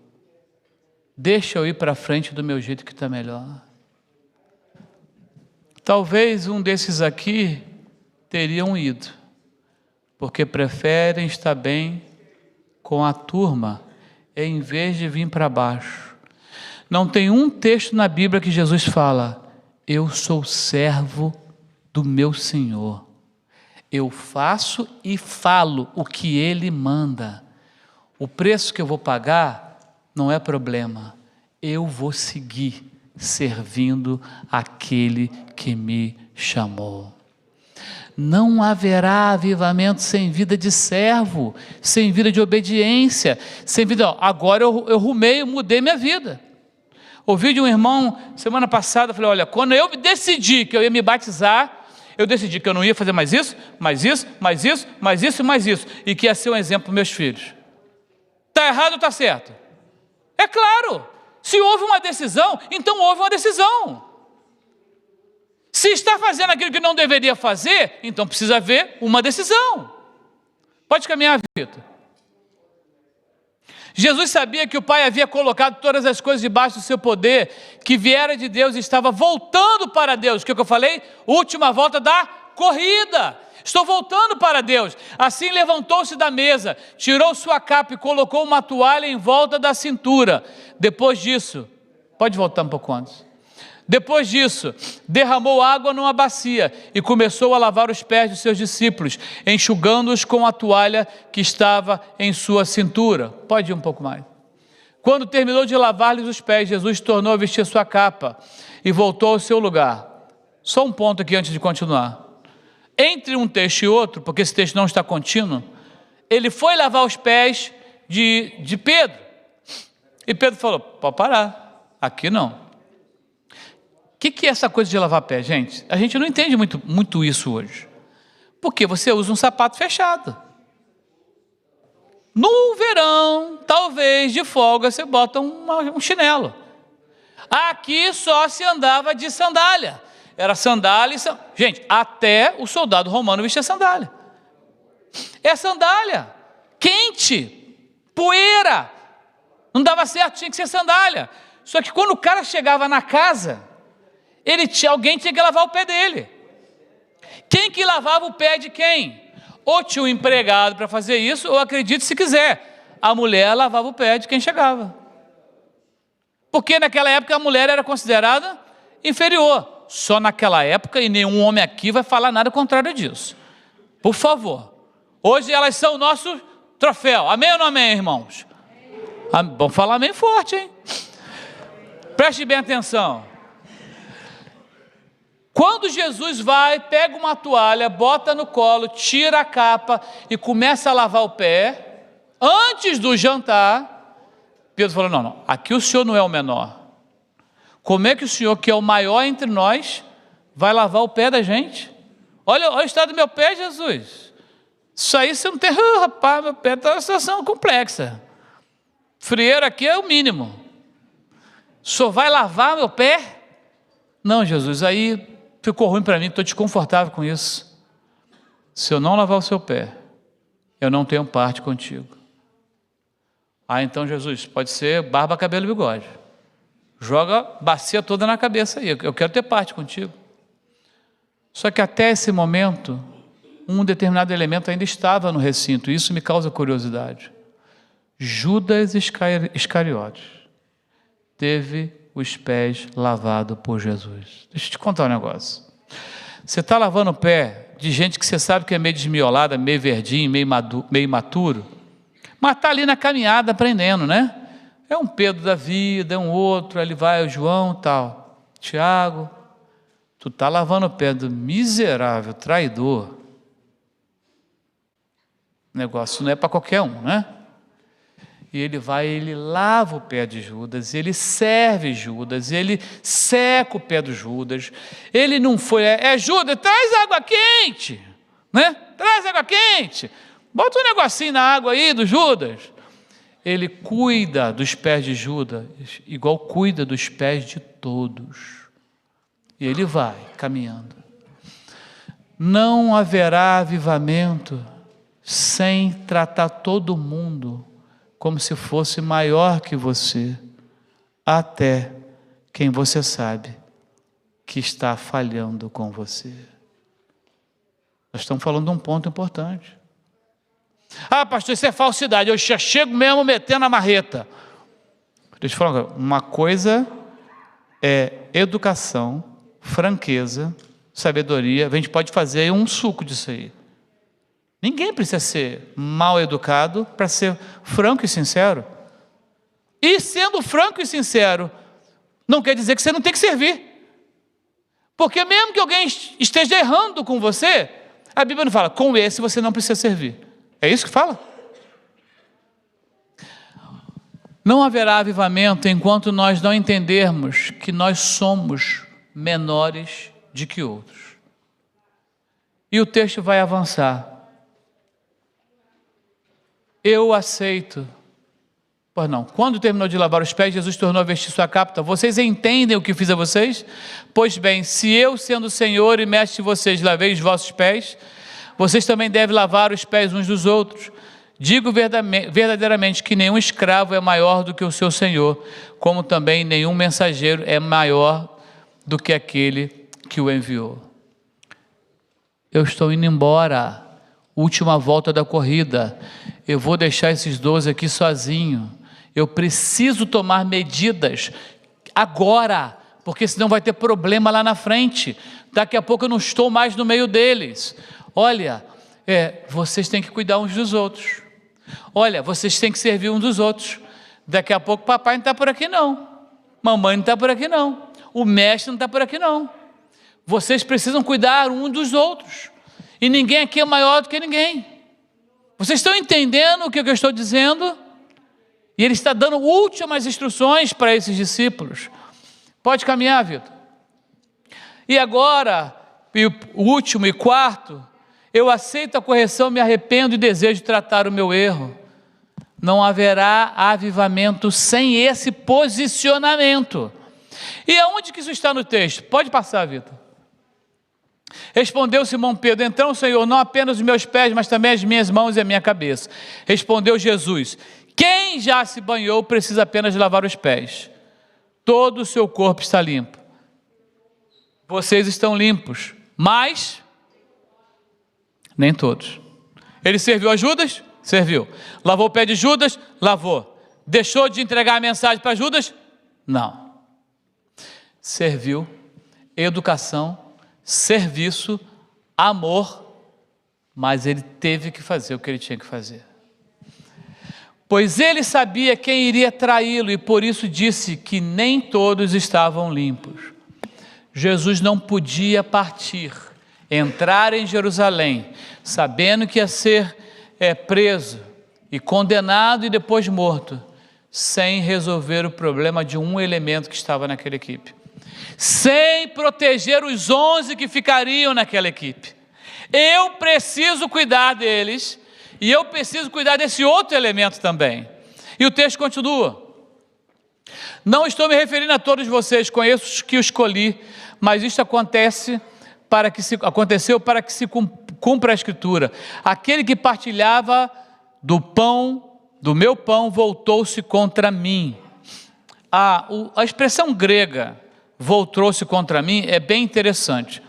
S1: Deixa eu ir para frente do meu jeito que está melhor. Talvez um desses aqui teriam ido, porque preferem estar bem com a turma, em vez de vir para baixo. Não tem um texto na Bíblia que Jesus fala: eu sou servo do meu Senhor. Eu faço e falo o que Ele manda. O preço que eu vou pagar não é problema, eu vou seguir servindo aquele que me chamou. Não haverá avivamento sem vida de servo, sem vida de obediência, sem vida. Agora eu mudei minha vida. Ouvi de um irmão semana passada, falei: olha, quando eu decidi que eu ia me batizar, eu decidi que eu não ia fazer mais isso, e que ia ser um exemplo para meus filhos. Está errado ou está certo? É claro, se houve uma decisão, então houve uma decisão. Se está fazendo aquilo que não deveria fazer, então precisa haver uma decisão. Pode caminhar, Vitor. Jesus sabia que o Pai havia colocado todas as coisas debaixo do seu poder, que viera de Deus e estava voltando para Deus. O que eu falei? Última volta da corrida. Estou voltando para Deus. Assim levantou-se da mesa, tirou sua capa e colocou uma toalha em volta da cintura. Depois disso, pode voltar um pouco antes. Depois disso, derramou água numa bacia e começou a lavar os pés de seus discípulos, enxugando-os com a toalha que estava em sua cintura. Pode ir um pouco mais. Quando terminou de lavar-lhes os pés, Jesus tornou a vestir sua capa e voltou ao seu lugar. Só um ponto aqui antes de continuar. Entre um texto e outro, porque esse texto não está contínuo, ele foi lavar os pés de Pedro. E Pedro falou: pode parar, aqui não. O que é essa coisa de lavar pé, gente? A gente não entende muito isso hoje. Porque você usa um sapato fechado. No verão, talvez de folga, você bota um chinelo. Aqui só se andava de sandália. Era sandália e sandália. Gente, até o soldado romano vestia sandália. É sandália. Quente. Poeira. Não dava certo, tinha que ser sandália. Só que quando o cara chegava na casa, alguém tinha que lavar o pé dele. Quem que lavava o pé de quem? Ou tinha um empregado para fazer isso, ou acredite se quiser, a mulher lavava o pé de quem chegava. Porque naquela época a mulher era considerada inferior. só naquela época, e nenhum homem aqui vai falar nada contrário disso. Por favor. Hoje elas são o nosso troféu. Amém ou não amém, irmãos? Vamos falar amém forte, hein? Preste bem atenção. Quando Jesus vai, pega uma toalha, bota no colo, tira a capa e começa a lavar o pé, antes do jantar, Pedro falou, não, aqui o senhor não é o menor. Como é que o senhor, que é o maior entre nós, vai lavar o pé da gente? Olha o estado do meu pé, Jesus. Isso aí você não tem... rapaz, meu pé está numa situação complexa. Frieiro aqui é o mínimo. O senhor vai lavar meu pé? Não, Jesus, aí ficou ruim para mim, estou desconfortável com isso. Se eu não lavar o seu pé, eu não tenho parte contigo. Então, Jesus, pode ser barba, cabelo e bigode. Joga a bacia toda na cabeça aí, eu quero ter parte contigo. Só que até esse momento, um determinado elemento ainda estava no recinto, e isso me causa curiosidade. Judas Iscariotes teve os pés lavados por Jesus. Deixa eu te contar um negócio. Você está lavando o pé de gente que você sabe que é meio desmiolada, meio verdinho, meio imaturo, mas está ali na caminhada aprendendo, né? É um Pedro da vida, é um outro, ali vai o João, tal. Tiago, tu está lavando o pé do miserável traidor. O negócio não é para qualquer um, né? E ele vai, ele lava o pé de Judas, ele serve Judas, ele seca o pé do Judas. Ele não foi, Judas, traz água quente, né? Traz água quente. Bota um negocinho na água aí do Judas. Ele cuida dos pés de Judas, igual cuida dos pés de todos. E ele vai caminhando. Não haverá avivamento sem tratar todo mundo como se fosse maior que você, até quem você sabe que está falhando com você. Nós estamos falando de um ponto importante. Pastor, isso é falsidade, eu já chego mesmo metendo a marreta. Deixa eu falar uma coisa, é educação, franqueza, sabedoria. A gente pode fazer um suco disso aí. Ninguém precisa ser mal educado para ser franco e sincero. E sendo franco e sincero, não quer dizer que você não tem que servir. Porque mesmo que alguém esteja errando com você, a Bíblia não fala, com esse você não precisa servir. É isso que fala? Não haverá avivamento enquanto nós não entendermos que nós somos menores de que outros. E o texto vai avançar. Eu aceito. Pois não, quando terminou de lavar os pés, Jesus tornou a vestir sua capa. Vocês entendem o que fiz a vocês? Pois bem, se eu, sendo Senhor e mestre de vocês, lavei os vossos pés, vocês também devem lavar os pés uns dos outros. Digo verdadeiramente que nenhum escravo é maior do que o seu Senhor, como também nenhum mensageiro é maior do que aquele que o enviou. Eu estou indo embora. Última volta da corrida, eu vou deixar esses 12 aqui sozinho, eu preciso tomar medidas agora, porque senão vai ter problema lá na frente, daqui a pouco eu não estou mais no meio deles. Olha, vocês têm que cuidar uns dos outros, olha, vocês têm que servir uns dos outros, daqui a pouco papai não está por aqui não, mamãe não está por aqui não, o mestre não está por aqui não, vocês precisam cuidar uns dos outros, e ninguém aqui é maior do que ninguém. Vocês estão entendendo o que eu estou dizendo? E ele está dando últimas instruções para esses discípulos. Pode caminhar, Vitor. E agora, o último e quarto, eu aceito a correção, me arrependo e desejo tratar o meu erro. Não haverá avivamento sem esse posicionamento. E aonde que isso está no texto? Pode passar, Vitor. Respondeu Simão Pedro, então, Senhor, não apenas os meus pés, mas também as minhas mãos e a minha cabeça. Respondeu Jesus, quem já se banhou precisa apenas lavar os pés. Todo o seu corpo está limpo. Vocês estão limpos, mas nem todos. Ele serviu a Judas? Serviu. Lavou o pé de Judas? Lavou. Deixou de entregar a mensagem para Judas? Não. Serviu. educação, serviço, amor, mas ele teve que fazer o que ele tinha que fazer. Pois ele sabia quem iria traí-lo e por isso disse que nem todos estavam limpos. Jesus não podia partir, entrar em Jerusalém, sabendo que ia ser preso e condenado e depois morto, sem resolver o problema de um elemento que estava naquela equipe, sem proteger os 11 que ficariam naquela equipe. Eu preciso cuidar deles e eu preciso cuidar desse outro elemento também. E o texto continua: não estou me referindo a todos vocês, conheço os que eu escolhi, mas isto aconteceu para que se cumpra a Escritura. Aquele que partilhava do meu pão voltou-se contra mim. A expressão grega voltou-se contra mim é bem interessante.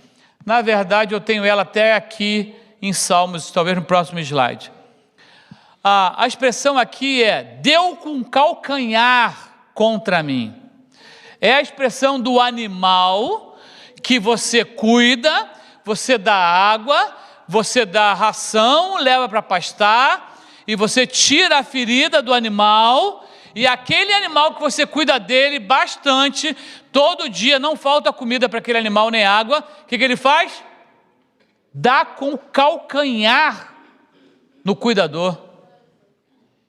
S1: Na verdade, eu tenho ela até aqui em Salmos, talvez no próximo slide. A expressão aqui é deu com calcanhar contra mim. É a expressão do animal que você cuida, você dá água, você dá ração, leva para pastar, e você tira a ferida do animal, e aquele animal que você cuida dele bastante, todo dia não falta comida para aquele animal nem água, o que ele faz? Dá com o calcanhar no cuidador.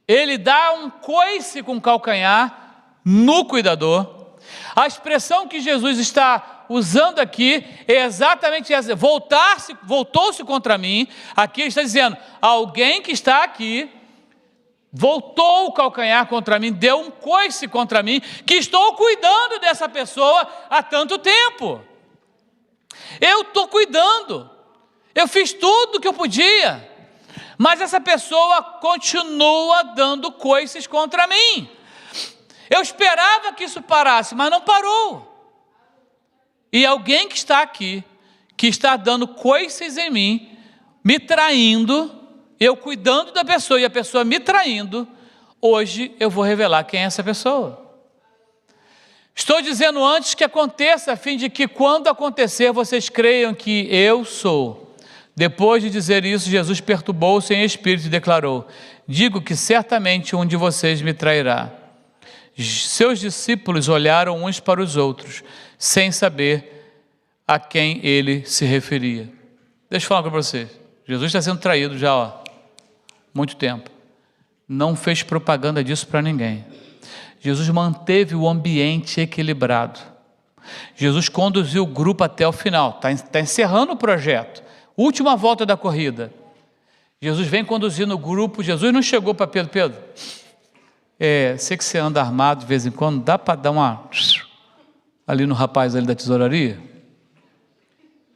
S1: Ele dá um coice com o calcanhar no cuidador. A expressão que Jesus está usando aqui é exatamente essa: voltou-se contra mim. Aqui ele está dizendo, alguém que está aqui voltou o calcanhar contra mim, deu um coice contra mim, que estou cuidando dessa pessoa há tanto tempo. Eu estou cuidando, eu fiz tudo o que eu podia, mas essa pessoa continua dando coices contra mim. Eu esperava que isso parasse, mas não parou. E alguém que está aqui, que está dando coices em mim, me traindo, eu cuidando da pessoa e a pessoa me traindo, hoje eu vou revelar quem é essa pessoa. Estou dizendo antes que aconteça, a fim de que quando acontecer, vocês creiam que eu sou. Depois de dizer isso, Jesus perturbou-se em espírito e declarou: digo que certamente um de vocês me trairá. Seus discípulos olharam uns para os outros, sem saber a quem ele se referia. Deixa eu falar para vocês. Jesus está sendo traído já há muito tempo. Não fez propaganda disso para ninguém. Jesus manteve o ambiente equilibrado. Jesus conduziu o grupo até o final. Está encerrando o projeto. Última volta da corrida. Jesus vem conduzindo o grupo. Jesus não chegou para Pedro. Pedro, sei que você anda armado de vez em quando. Dá para dar uma ali no rapaz ali da tesouraria?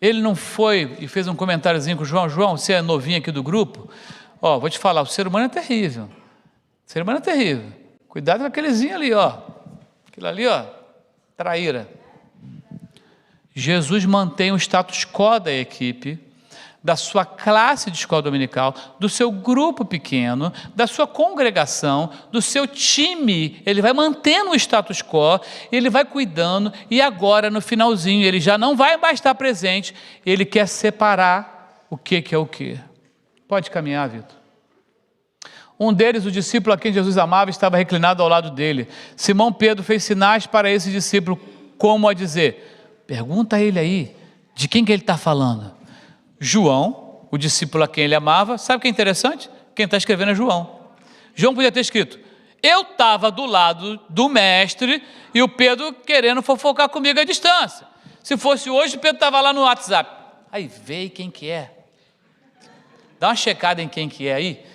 S1: Ele não foi e fez um comentáriozinho com o João. João, você é novinho aqui do grupo? Vou te falar, o ser humano é terrível. O ser humano é terrível. Cuidado com aquelezinho ali, Aquilo ali, traíra. Jesus mantém o status quo da equipe, da sua classe de escola dominical, do seu grupo pequeno, da sua congregação, do seu time. Ele vai mantendo o status quo, ele vai cuidando, e agora no finalzinho ele já não vai mais estar presente, ele quer separar o que é o que. Pode caminhar, Vitor. Um deles, o discípulo a quem Jesus amava, estava reclinado ao lado dele. Simão Pedro fez sinais para esse discípulo, como a dizer: pergunta a ele aí, de quem que ele está falando? João, o discípulo a quem ele amava. Sabe o que é interessante? Quem está escrevendo é João. João podia ter escrito: eu estava do lado do mestre e o Pedro querendo fofocar comigo à distância. Se fosse hoje, o Pedro estava lá no WhatsApp. Aí, vê quem que é. Dá uma checada em quem que é aí.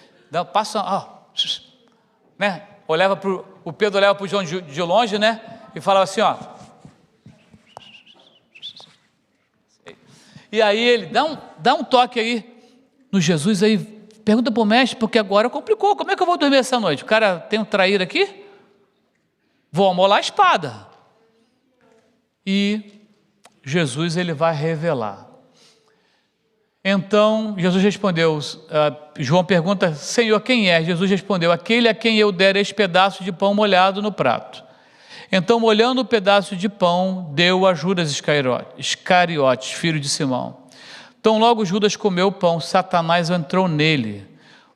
S1: Né? O Pedro olhava para o João de longe, né? E falava assim, E aí ele, dá um toque aí no Jesus aí, pergunta para o mestre, porque agora complicou. Como é que eu vou dormir essa noite? O cara tem um traíra aqui? Vou amolar a espada. E Jesus, ele vai revelar. Então, Jesus respondeu, João pergunta, Senhor, quem é? Jesus respondeu, aquele a quem eu der este pedaço de pão molhado no prato. Então, molhando o pedaço de pão, deu a Judas Iscariotes, filho de Simão. Então, logo Judas comeu o pão, Satanás entrou nele.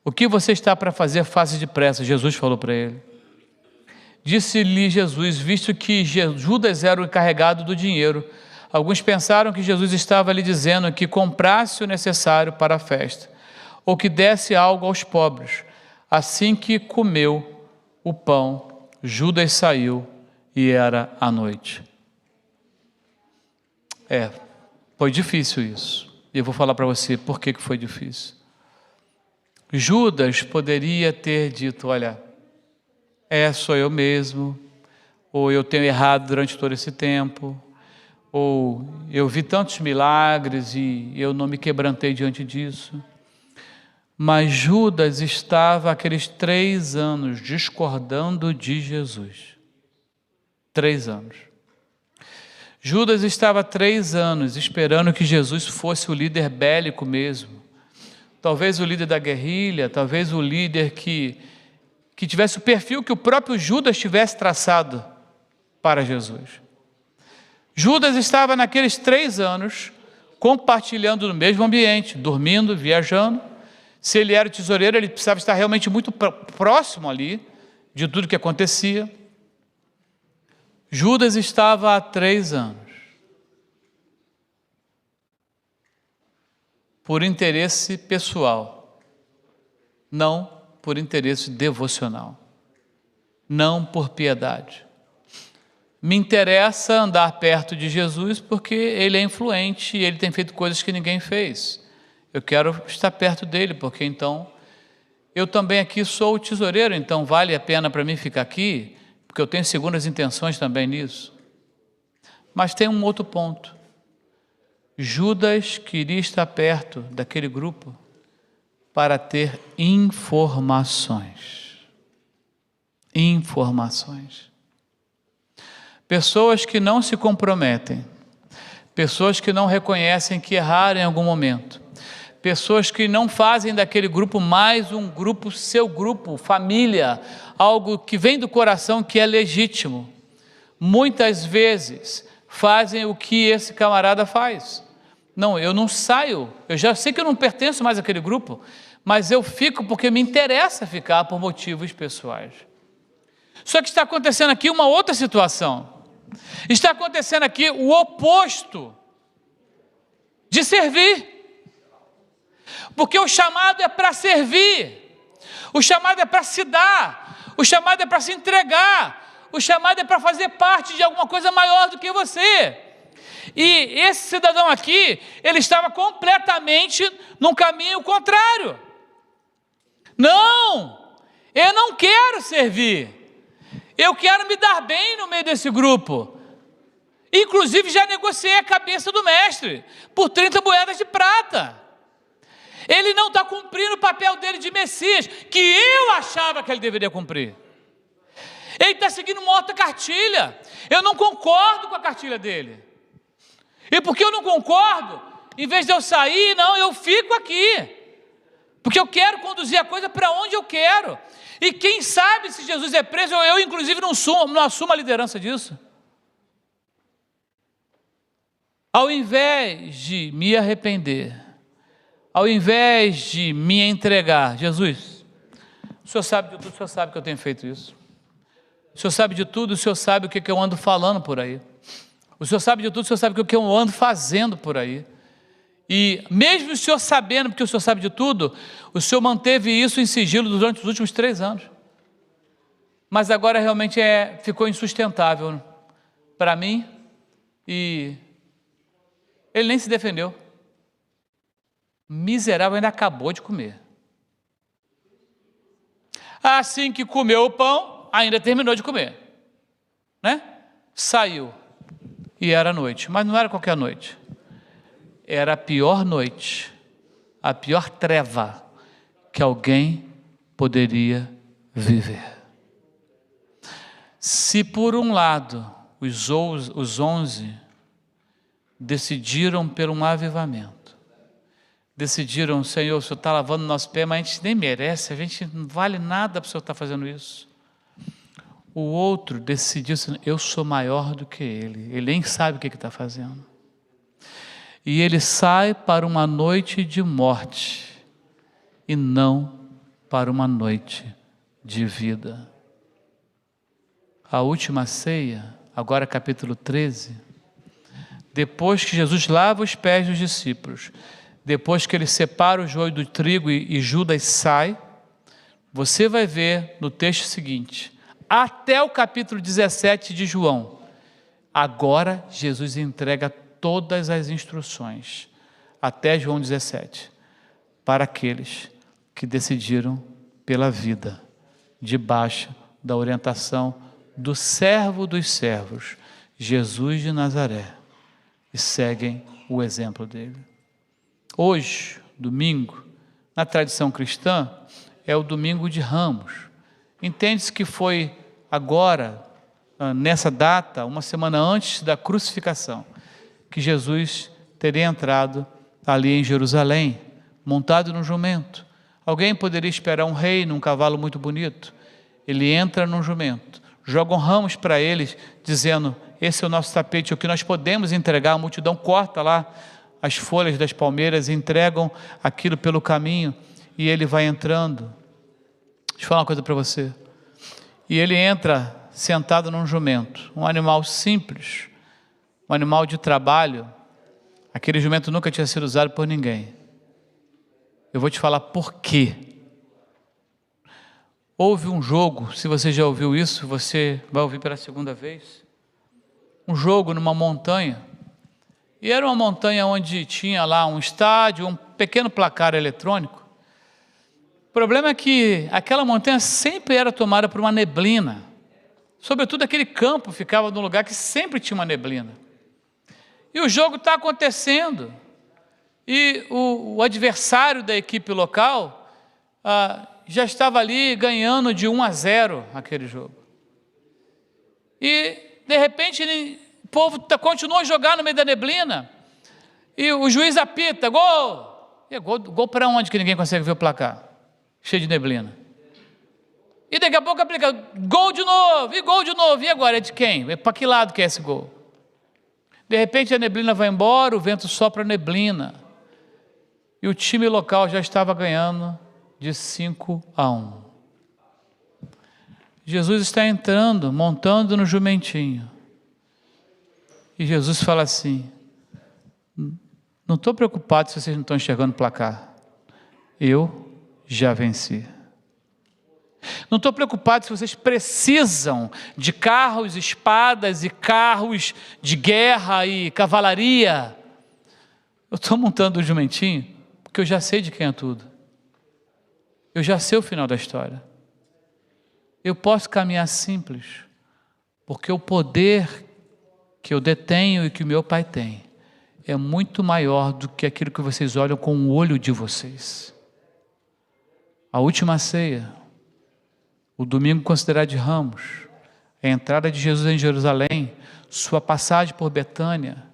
S1: O que você está para fazer, faça depressa, Jesus falou para ele. Disse-lhe Jesus, visto que Judas era o encarregado do dinheiro, alguns pensaram que Jesus estava lhe dizendo que comprasse o necessário para a festa, ou que desse algo aos pobres. Assim que comeu o pão, Judas saiu e era a noite. Foi difícil isso. E eu vou falar para você por que foi difícil. Judas poderia ter dito, olha, sou eu mesmo, ou eu tenho errado durante todo esse tempo, ou eu vi tantos milagres e eu não me quebrantei diante disso. Mas Judas estava aqueles 3 anos discordando de Jesus. 3 anos. Judas estava 3 anos esperando que Jesus fosse o líder bélico mesmo. Talvez o líder da guerrilha, talvez o líder que tivesse o perfil que o próprio Judas tivesse traçado para Jesus. Judas estava naqueles 3 anos compartilhando no mesmo ambiente, dormindo, viajando. Se ele era o tesoureiro, ele precisava estar realmente muito próximo ali de tudo que acontecia. Judas estava há 3 anos por interesse pessoal, não por interesse devocional, não por piedade. Me interessa andar perto de Jesus porque ele é influente e ele tem feito coisas que ninguém fez. Eu quero estar perto dele, porque então eu também aqui sou o tesoureiro, então vale a pena para mim ficar aqui, porque eu tenho segundas intenções também nisso. Mas tem um outro ponto. Judas queria estar perto daquele grupo para ter informações. Informações. Pessoas que não se comprometem, pessoas que não reconhecem que erraram em algum momento, pessoas que não fazem daquele grupo mais um grupo, seu grupo, família, algo que vem do coração, que é legítimo. Muitas vezes fazem o que esse camarada faz. Não, eu não saio, eu já sei que eu não pertenço mais àquele grupo, mas eu fico porque me interessa ficar por motivos pessoais. Só que está acontecendo aqui uma outra situação. Está acontecendo aqui o oposto de servir. Porque o chamado é para servir, o chamado é para se dar, o chamado é para se entregar, o chamado é para fazer parte de alguma coisa maior do que você. E esse cidadão aqui, ele estava completamente num caminho contrário. Não, eu não quero servir, eu quero me dar bem no meio desse grupo. Inclusive já negociei a cabeça do mestre por 30 moedas de prata. Ele não está cumprindo o papel dele de Messias, que eu achava que ele deveria cumprir. Ele está seguindo uma outra cartilha. Eu não concordo com a cartilha dele. E porque eu não concordo, em vez de eu sair, não, eu fico aqui. Porque eu quero conduzir a coisa para onde eu quero. E quem sabe se Jesus é preso, eu inclusive não assumo a liderança disso. Ao invés de me arrepender, ao invés de me entregar, Jesus, o Senhor sabe de tudo, o Senhor sabe que eu tenho feito isso. O Senhor sabe de tudo, o Senhor sabe o que eu ando falando por aí. O Senhor sabe de tudo, o Senhor sabe o que eu ando fazendo por aí. E mesmo o Senhor sabendo, porque o Senhor sabe de tudo, o Senhor manteve isso em sigilo durante os últimos 3 anos. Mas agora realmente ficou insustentável para mim e ele nem se defendeu. Miserável, ainda acabou de comer. Assim que comeu o pão, ainda terminou de comer, né? Saiu e era noite, mas não era qualquer noite, era a pior noite, a pior treva que alguém poderia viver. Se por um lado os 11 decidiram por um avivamento, decidiram, Senhor, o Senhor está lavando nosso pé, mas a gente nem merece, a gente não vale nada para o Senhor estar fazendo isso. o outro decidiu assim, eu sou maior do que ele nem sabe o que está fazendo. E ele sai para uma noite de morte, e não para uma noite de vida. A última ceia, agora capítulo 13, depois que Jesus lava os pés dos discípulos, depois que ele separa o joio do trigo e Judas sai, você vai ver no texto seguinte, até o capítulo 17 de João, agora Jesus entrega todas as instruções, até João 17, para aqueles que decidiram pela vida, debaixo da orientação do servo dos servos, Jesus de Nazaré, e seguem o exemplo dele. Hoje, domingo, na tradição cristã, é o domingo de Ramos. Entende-se que foi agora, nessa data, uma semana antes da crucificação, que Jesus teria entrado ali em Jerusalém, montado num jumento. Alguém poderia esperar um rei num cavalo muito bonito. Ele entra num jumento, jogam ramos para eles, dizendo, esse é o nosso tapete, o que nós podemos entregar. A multidão corta lá as folhas das palmeiras, entregam aquilo pelo caminho, e ele vai entrando. Deixa eu falar uma coisa para você. E ele entra sentado num jumento, um animal simples, um animal de trabalho. Aquele jumento nunca tinha sido usado por ninguém. Eu vou te falar por quê. Houve um jogo, se você já ouviu isso, você vai ouvir pela segunda vez. Um jogo numa montanha. E era uma montanha onde tinha lá um estádio, um pequeno placar eletrônico. O problema é que aquela montanha sempre era tomada por uma neblina. Sobretudo aquele campo ficava num lugar que sempre tinha uma neblina. E o jogo está acontecendo. E o adversário da equipe local já estava ali ganhando de 1-0 aquele jogo. E, de repente, o povo continua a jogar no meio da neblina. E o juiz apita, gol! E gol para onde que ninguém consegue ver o placar? Cheio de neblina. E daqui a pouco aplica, gol de novo, e gol de novo. E agora, é de quem? Para que lado que é esse gol? De repente a neblina vai embora, o vento sopra a neblina. E o time local já estava ganhando de 5-1. Jesus está entrando, montando no jumentinho. E Jesus fala assim, não estou preocupado se vocês não estão enxergando o placar. Eu já venci. Não estou preocupado se vocês precisam de carros, espadas e carros de guerra e cavalaria. Eu estou montando o jumentinho porque eu já sei de quem é tudo. Eu já sei o final da história. Eu posso caminhar simples, porque o poder que eu detenho e que o meu Pai tem é muito maior do que aquilo que vocês olham com o olho de vocês. A última ceia, o domingo considerado de Ramos, a entrada de Jesus em Jerusalém, sua passagem por Betânia,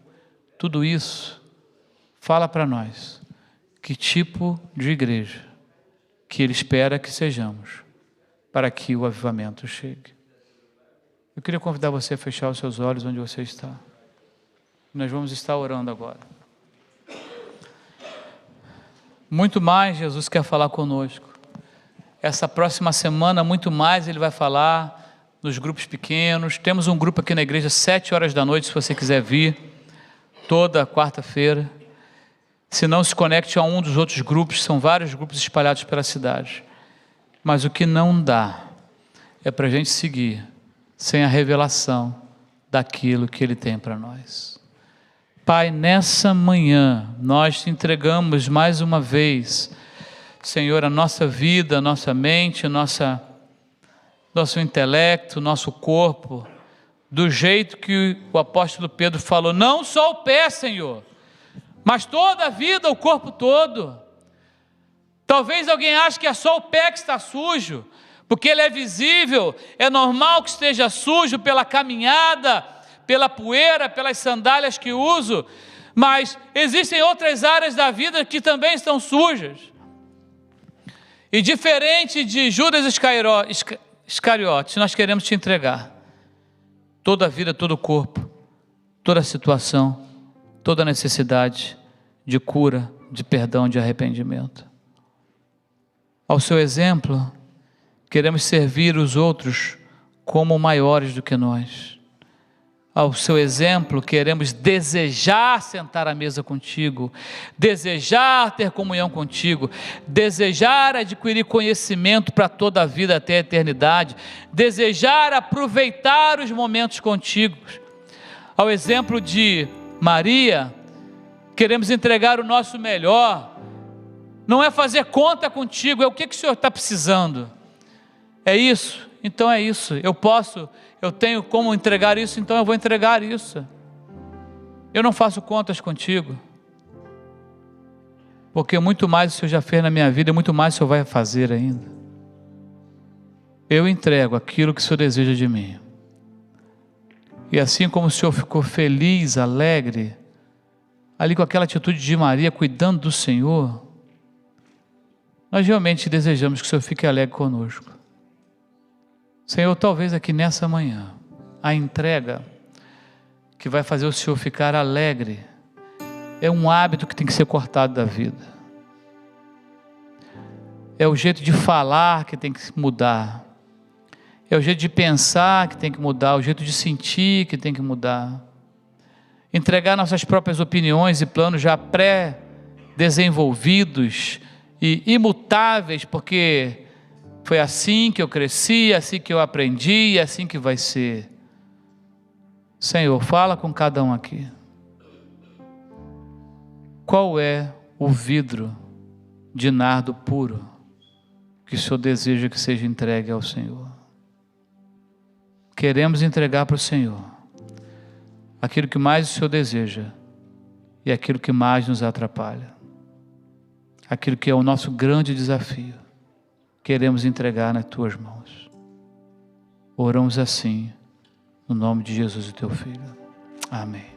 S1: tudo isso fala para nós que tipo de igreja que Ele espera que sejamos para que o avivamento chegue. Eu queria convidar você a fechar os seus olhos onde você está. Nós vamos estar orando agora. Muito mais Jesus quer falar conosco. Essa próxima semana, muito mais Ele vai falar nos grupos pequenos. Temos um grupo aqui na igreja, 7h da noite, se você quiser vir, toda quarta-feira. Se não, se conecte a um dos outros grupos, são vários grupos espalhados pela cidade. Mas o que não dá é para a gente seguir sem a revelação daquilo que Ele tem para nós. Pai, nessa manhã, nós te entregamos mais uma vez, Senhor, a nossa vida, a nossa mente, nosso intelecto, nosso corpo, do jeito que o apóstolo Pedro falou, não só o pé, Senhor, mas toda a vida, o corpo todo. Talvez alguém ache que é só o pé que está sujo, porque ele é visível, é normal que esteja sujo pela caminhada, pela poeira, pelas sandálias que uso, mas existem outras áreas da vida que também estão sujas. E diferente de Judas Iscariotes, nós queremos te entregar toda a vida, todo o corpo, toda a situação, toda a necessidade de cura, de perdão, de arrependimento. Ao seu exemplo, queremos servir os outros como maiores do que nós. Ao seu exemplo, queremos desejar sentar à mesa contigo, desejar ter comunhão contigo, desejar adquirir conhecimento para toda a vida até a eternidade, desejar aproveitar os momentos contigo. Ao exemplo de Maria, queremos entregar o nosso melhor. Não é fazer conta contigo, é o que o Senhor está precisando. É isso? Então é isso. Eu tenho como entregar isso, então eu vou entregar isso. Eu não faço contas contigo, porque muito mais o Senhor já fez na minha vida, e muito mais o Senhor vai fazer ainda. Eu entrego aquilo que o Senhor deseja de mim. E assim como o Senhor ficou feliz, alegre, ali com aquela atitude de Maria, cuidando do Senhor, nós realmente desejamos que o Senhor fique alegre conosco. Senhor, talvez aqui nessa manhã, a entrega que vai fazer o Senhor ficar alegre, é um hábito que tem que ser cortado da vida. É o jeito de falar que tem que mudar. É o jeito de pensar que tem que mudar, o jeito de sentir que tem que mudar. Entregar nossas próprias opiniões e planos já pré-desenvolvidos e imutáveis, porque foi assim que eu cresci, assim que eu aprendi, assim que vai ser. Senhor, fala com cada um aqui. Qual é o vidro de nardo puro que o Senhor deseja que seja entregue ao Senhor? Queremos entregar para o Senhor aquilo que mais o Senhor deseja e aquilo que mais nos atrapalha. Aquilo que é o nosso grande desafio. Queremos entregar nas tuas mãos. Oramos assim, no nome de Jesus, o teu Filho. Amém.